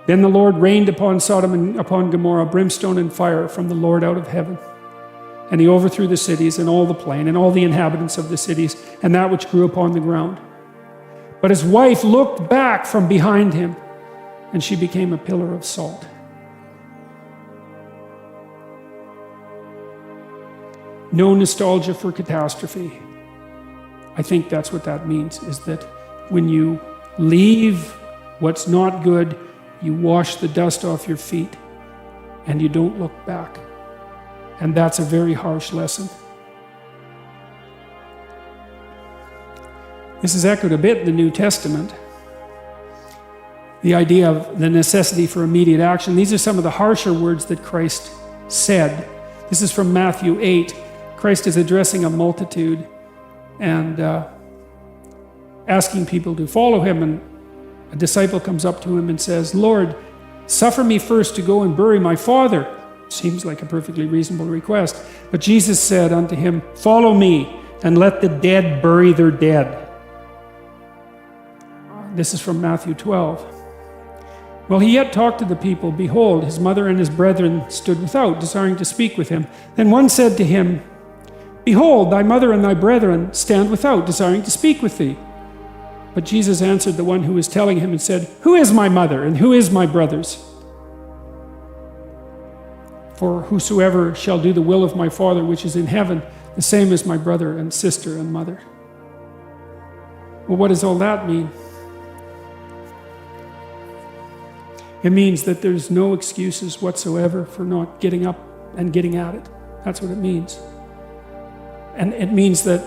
Then the Lord rained upon Sodom and upon Gomorrah brimstone and fire from the Lord out of heaven. And he overthrew the cities and all the plain and all the inhabitants of the cities and that which grew upon the ground. But his wife looked back from behind him, and she became a pillar of salt. No nostalgia for catastrophe. I think that's what that means, is that when you leave what's not good, you wash the dust off your feet and you don't look back. And that's a very harsh lesson. This is echoed a bit in the New Testament. The idea of the necessity for immediate action. These are some of the harsher words that Christ said. This is from Matthew 8. Christ is addressing a multitude and asking people to follow him. And a disciple comes up to him and says, "Lord, suffer me first to go and bury my father." Seems like a perfectly reasonable request. But Jesus said unto him, "Follow me, and let the dead bury their dead." This is from Matthew 12. While he yet talked to the people, behold, his mother and his brethren stood without, desiring to speak with him. Then one said to him, "Behold, thy mother and thy brethren stand without, desiring to speak with thee." But Jesus answered the one who was telling him and said, "Who is my mother, and who is my brothers? For whosoever shall do the will of my Father which is in heaven, the same is my brother and sister and mother." Well, what does all that mean? It means that there's no excuses whatsoever for not getting up and getting at it. That's what it means. And it means that,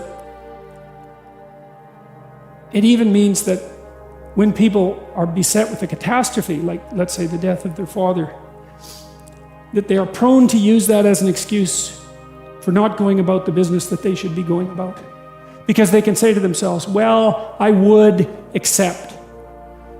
it even means that when people are beset with a catastrophe, like let's say the death of their father, that they are prone to use that as an excuse for not going about the business that they should be going about. Because they can say to themselves, well, I would accept.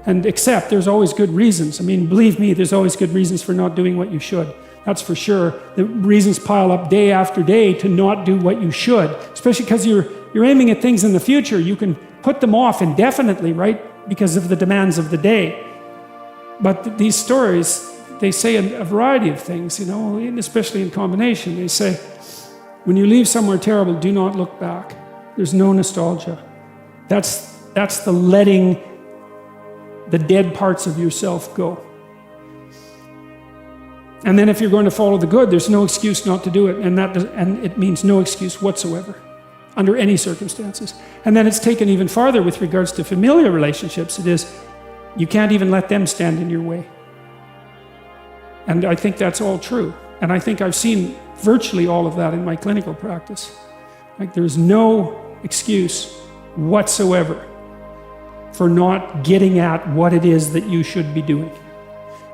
And accept, there's always good reasons. I mean, believe me, there's always good reasons for not doing what you should. That's for sure. The reasons pile up day after day to not do what you should, especially because you're aiming at things in the future. You can put them off indefinitely, right? Because of the demands of the day. But these stories, they say a variety of things, and especially in combination. They say, when you leave somewhere terrible, do not look back. There's no nostalgia. That's the letting the dead parts of yourself go. And then if you're going to follow the good, there's no excuse not to do it. And it means no excuse whatsoever, under any circumstances. And then it's taken even farther with regards to familial relationships. It is, you can't even let them stand in your way. And I think that's all true. And I think I've seen virtually all of that in my clinical practice. Like, there's no excuse whatsoever for not getting at what it is that you should be doing.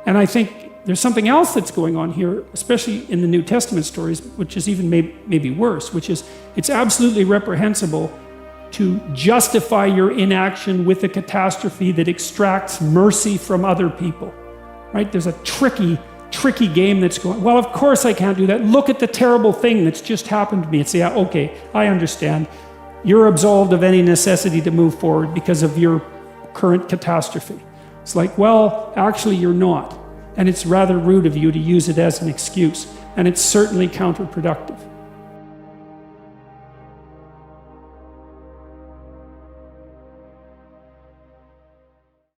And I think there's something else that's going on here, especially in the New Testament stories, which is even maybe worse, which is it's absolutely reprehensible to justify your inaction with a catastrophe that extracts mercy from other people, right? There's a tricky game that's going, well, of course I can't do that. Look at the terrible thing that's just happened to me. And say, yeah, okay, I understand. You're absolved of any necessity to move forward because of your current catastrophe. It's like, well, actually you're not. And it's rather rude of you to use it as an excuse. And it's certainly counterproductive.